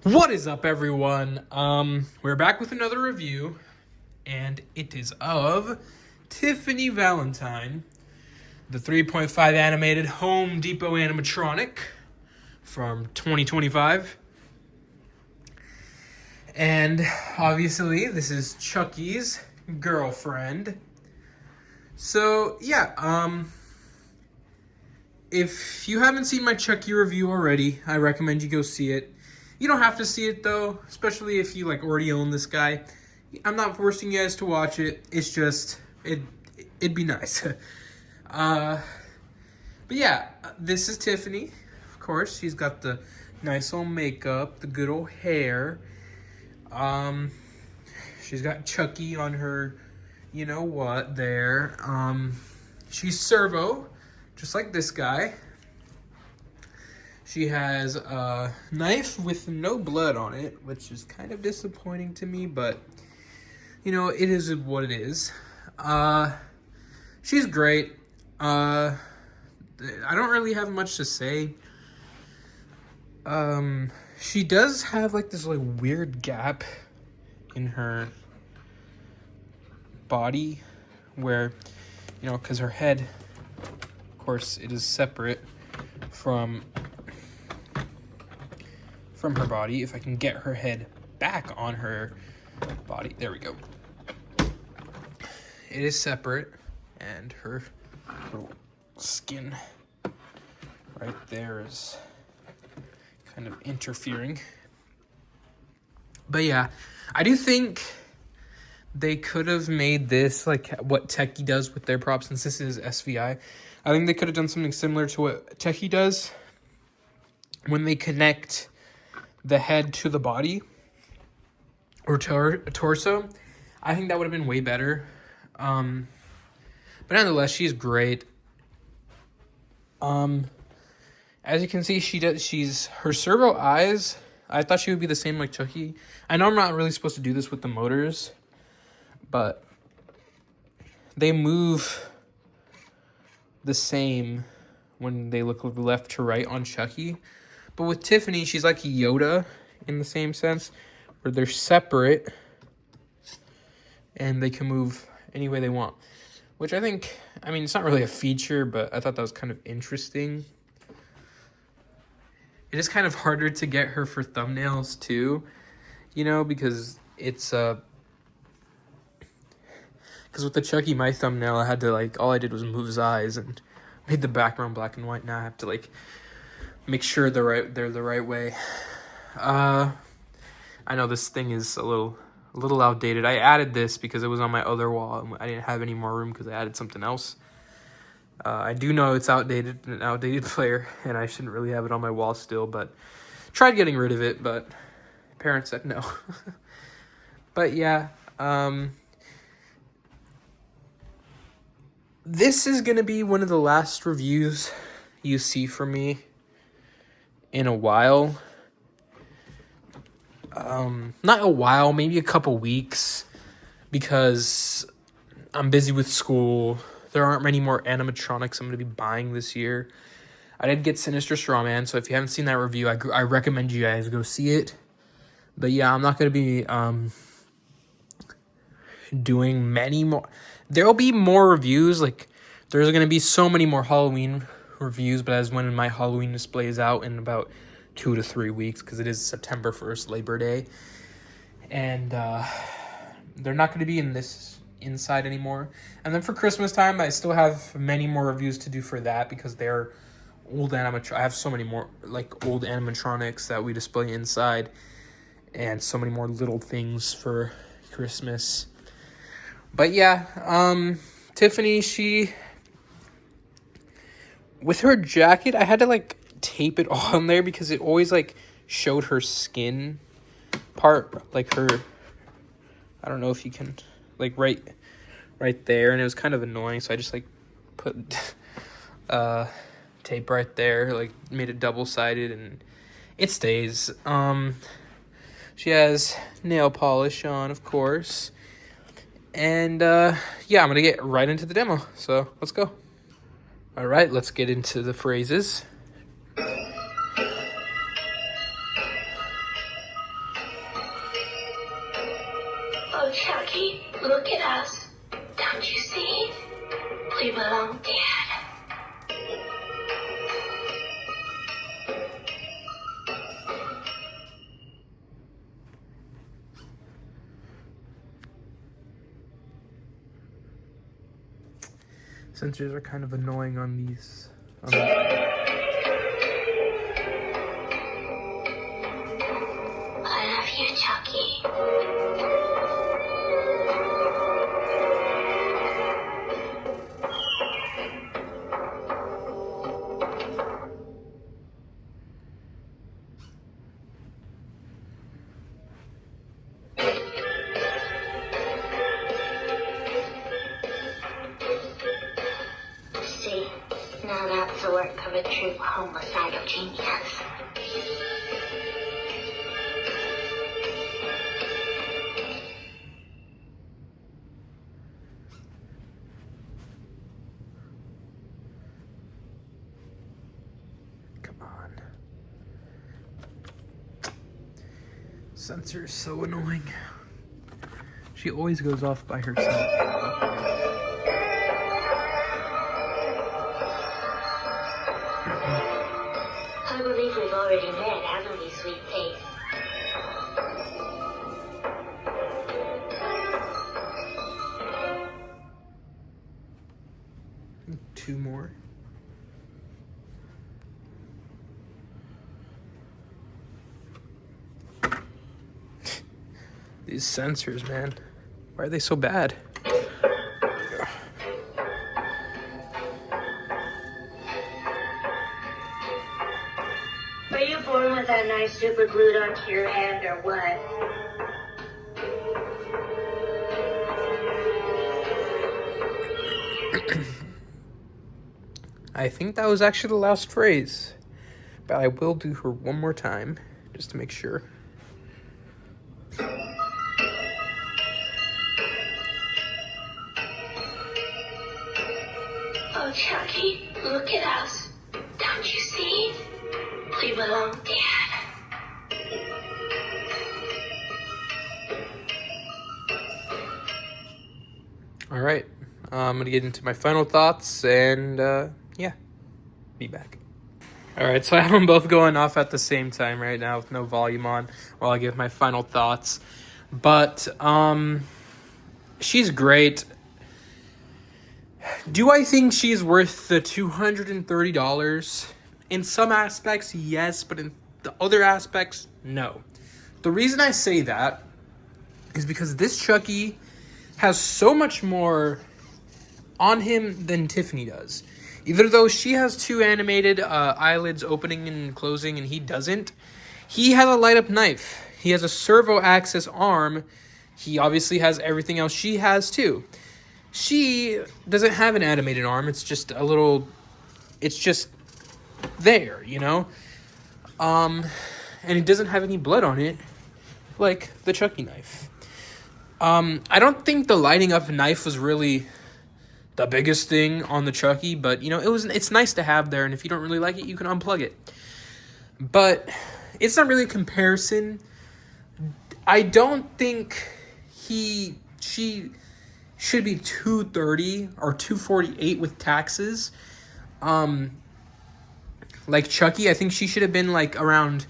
What is up, everyone? We're back with another review, and it is of Tiffany Vallentine, the 3.5 animated Home Depot animatronic from 2025. And obviously, this is Chucky's girlfriend. So, yeah, if you haven't seen my Chucky review already, I recommend you go see it. You don't have to see it though, especially if you already own this guy. I'm not forcing you guys to watch it. It's just it'd be nice. But yeah, this is Tiffany. Of course, she's got the nice old makeup, the good old hair. She's got Chucky on her, you know what there. She's servo, just like this guy. She has a knife with no blood on it, which is kind of disappointing to me, but, you know, it is what it is. She's great. I don't really have much to say. She does have, this, weird gap in her body where, because her head, of course, it is separate from her body. If I can get her head back on her body, there we go. It is separate, and her little skin right there is kind of interfering. But yeah, I do think they could have made this like what Techie does with their props, since this is SVI. I think they could have done something similar to what Techie does when they connect the head to the body or torso. I think that would have been way better. But nonetheless, she's great. As you can see, she's her servo eyes. I thought she would be the same like Chucky. I know I'm not really supposed to do this with the motors, but they move the same when they look left to right on Chucky. But with Tiffany, she's like Yoda in the same sense, where they're separate and they can move any way they want. Which I think, it's not really a feature, but I thought that was kind of interesting. It is kind of harder to get her for thumbnails too, because it's because with the Chucky, my thumbnail, I had to all I did was move his eyes and made the background black and white. Now I have to make sure they're the right way. I know this thing is a little outdated. I added this because it was on my other wall and I didn't have any more room because I added something else. I do know it's outdated, an outdated player, and I shouldn't really have it on my wall still, but tried getting rid of it, but parents said no. But yeah, this is going to be one of the last reviews you see from me in a while. Not a while, maybe a couple weeks, because I'm busy with school. There aren't many more animatronics I'm going to be buying this year. I did get Sinister Strawman, so if you haven't seen that review, I recommend you guys go see it. But yeah, I'm not going to be doing many more. There'll be more reviews. There's going to be so many more Halloween reviews, but as when my Halloween display is out in about 2 to 3 weeks, because it is September 1st, Labor Day. And they're not going to be in this inside anymore. And then for Christmas time, I still have many more reviews to do for that, because they're old animatronics. I have so many more old animatronics that we display inside, and so many more little things for Christmas. But yeah, Tiffany, she, with her jacket, I had to tape it on there because it always showed her skin part, her, I don't know if you can, right there, and it was kind of annoying, so I just put tape right there, made it double-sided, and it stays. She has nail polish on, of course, and yeah, I'm gonna get right into the demo, so let's go. All right, let's get into the phrases. Oh, Chucky, look at us. Don't you see? We belong dead. Sensors are kind of annoying on these. I love you, Chucky. See, now that's the work of a true homicidal genius. Come on. Sensor is so annoying. She always goes off by herself. I believe we've already met, haven't we, sweet face? Two more. These sensors, man. Why are they so bad? Were you born with that knife super glued onto your hand or what? I think that was actually the last phrase. But I will do her one more time, just to make sure. Oh, Chucky, look at us. Don't you see? We belong dead. All right. I'm going to get into my final thoughts and, yeah, be back. All right, so I have them both going off at the same time right now with no volume on while I give my final thoughts. But she's great. Do I think she's worth the $230? In some aspects, yes, but in the other aspects, no. The reason I say that is because this Chucky has so much more on him than Tiffany does. Even though she has two animated eyelids opening and closing and he doesn't, he has a light-up knife. He has a servo-access arm. He obviously has everything else she has too. She doesn't have an animated arm. It's just a little... It's just there, you know? And it doesn't have any blood on it, like the Chucky knife. I don't think the lighting up knife was really the biggest thing on the Chucky, but you know, it's nice to have there, and if you don't really like it, you can unplug it. But it's not really a comparison. I don't think she should be $230 or $248 with taxes. Like Chucky, I think she should have been like around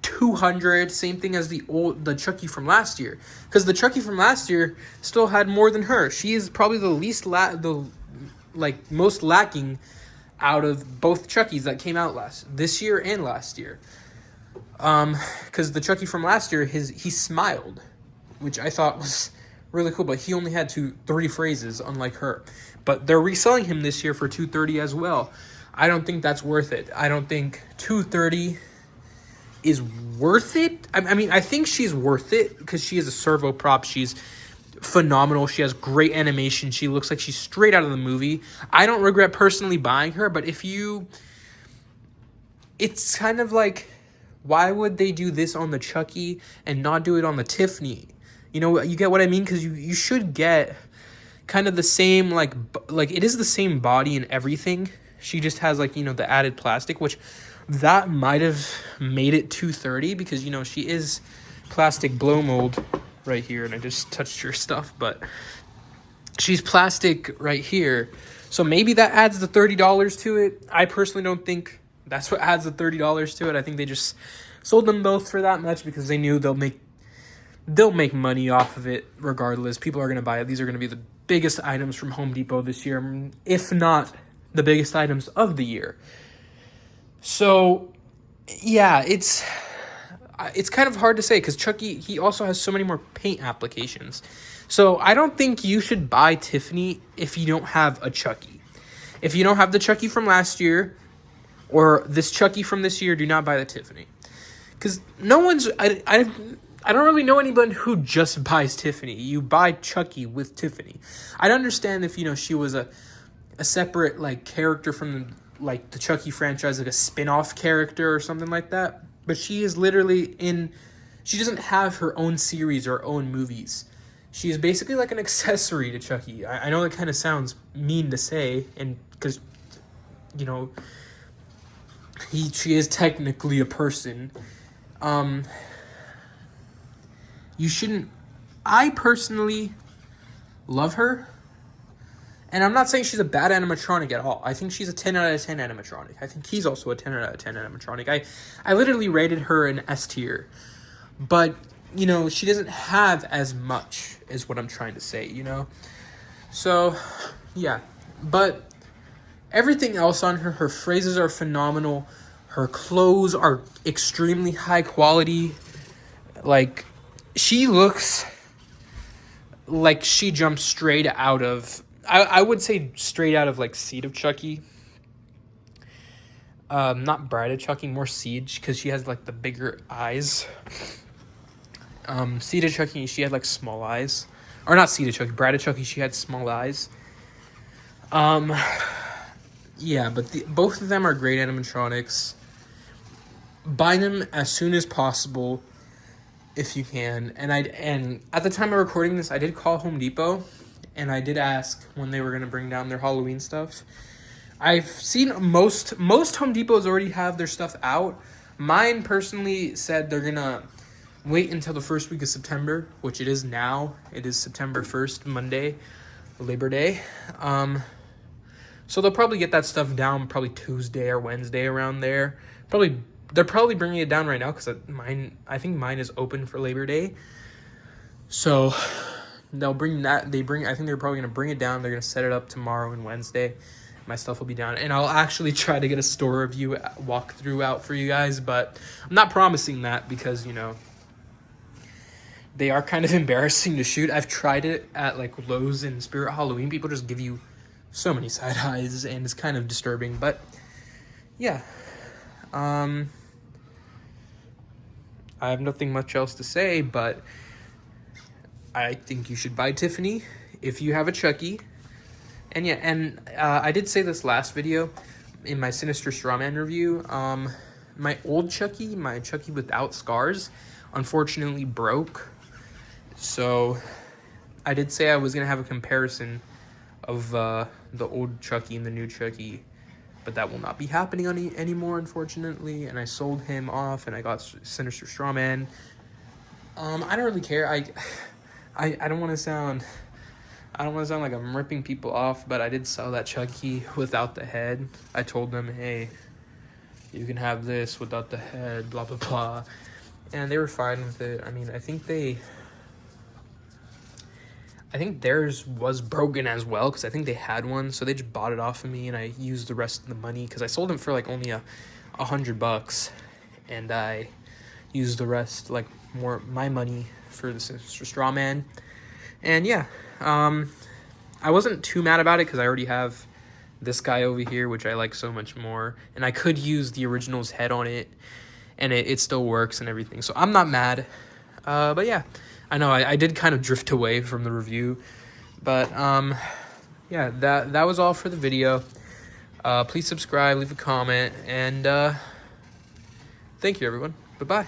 $200, same thing as the Chucky from last year, because the Chucky from last year still had more than her. She is probably the least most lacking out of both Chuckies that came out this year and last year. Because the Chucky from last year, he smiled, which I thought was really cool, but he only had 3 phrases, unlike her. But they're reselling him this year for $230 as well. I don't think that's worth it. I don't think $230 is worth it. I mean, I think she's worth it because she is a servo prop. She's phenomenal. She has great animation. She looks like she's straight out of the movie. I don't regret personally buying her, but it's kind of like, why would they do this on the Chucky and not do it on the Tiffany? You know, you get what I mean? Because you should get kind of the same, like it is the same body and everything. She just has, like, you know, the added plastic, which that might have made it $230 because, you know, she is plastic blow mold right here, and I just touched her stuff, but she's plastic right here. So maybe that adds the $30 to it. I personally don't think that's what adds the $30 to it. I think they just sold them both for that much because they knew they'll make money off of it regardless. People are going to buy it. These are going to be the biggest items from Home Depot this year, if not the biggest items of the year. So, yeah, it's kind of hard to say because Chucky, he also has so many more paint applications. So I don't think you should buy Tiffany if you don't have a Chucky. If you don't have the Chucky from last year or this Chucky from this year, do not buy the Tiffany. Because no one's... I don't really know anyone who just buys Tiffany. You buy Chucky with Tiffany. I'd understand if, she was a separate, like, character from, the Chucky franchise, like a spin-off character or something like that. But she is literally she doesn't have her own series or own movies. She is basically like an accessory to Chucky. I know that kind of sounds mean to say, and because, she is technically a person. You shouldn't... I personally love her. And I'm not saying she's a bad animatronic at all. I think she's a 10 out of 10 animatronic. I think he's also a 10 out of 10 animatronic. I literally rated her an S tier. But, she doesn't have as much is what I'm trying to say, So, yeah. But everything else on her phrases are phenomenal. Her clothes are extremely high quality. Like, she looks like she jumped straight out of... I would say straight out of, Seed of Chucky. Not Bride of Chucky, more Siege, because she has, the bigger eyes. Seed of Chucky, she had, small eyes. Or not Seed of Chucky, Bride of Chucky, she had small eyes. Yeah, but both of them are great animatronics. Buy them as soon as possible if you can. And at the time of recording this, I did call Home Depot. And I did ask when they were going to bring down their Halloween stuff. I've seen most Home Depots already have their stuff out. Mine personally said they're going to wait until the first week of September, which it is now. It is September 1st, Monday, Labor Day. So they'll probably get that stuff down probably Tuesday or Wednesday around there. They're probably bringing it down right now because I think mine is open for Labor Day. So... they'll bring that. I think they're probably going to bring it down. They're going to set it up tomorrow and Wednesday. My stuff will be down. And I'll actually try to get a store review walkthrough out for you guys. But I'm not promising that because, they are kind of embarrassing to shoot. I've tried it at, Lowe's and Spirit Halloween. People just give you so many side eyes. And it's kind of disturbing. But, yeah. I have nothing much else to say, but... I think you should buy Tiffany if you have a Chucky. And yeah, I did say this last video in my Sinister Strawman review. My old Chucky, my Chucky without scars, unfortunately broke. So I did say I was going to have a comparison of the old Chucky and the new Chucky. But that will not be happening anymore, unfortunately. And I sold him off and I got Sinister Strawman. I don't really care. I don't want to sound like I'm ripping people off, but I did sell that Chucky without the head. I told them, hey, you can have this without the head, blah, blah, blah. And they were fine with it. I mean, I think theirs was broken as well, because I think they had one, so they just bought it off of me, and I used the rest of the money, because I sold them for, only $100, and I used the rest, more my money for the Sinister Strawman. And yeah, I wasn't too mad about it because I already have this guy over here, which I like so much more, and I could use the original's head on it, and it still works and everything, so I'm not mad. But yeah, I know I did kind of drift away from the review, but yeah, that was all for the video. Please subscribe, leave a comment, and thank you everyone. Bye-bye.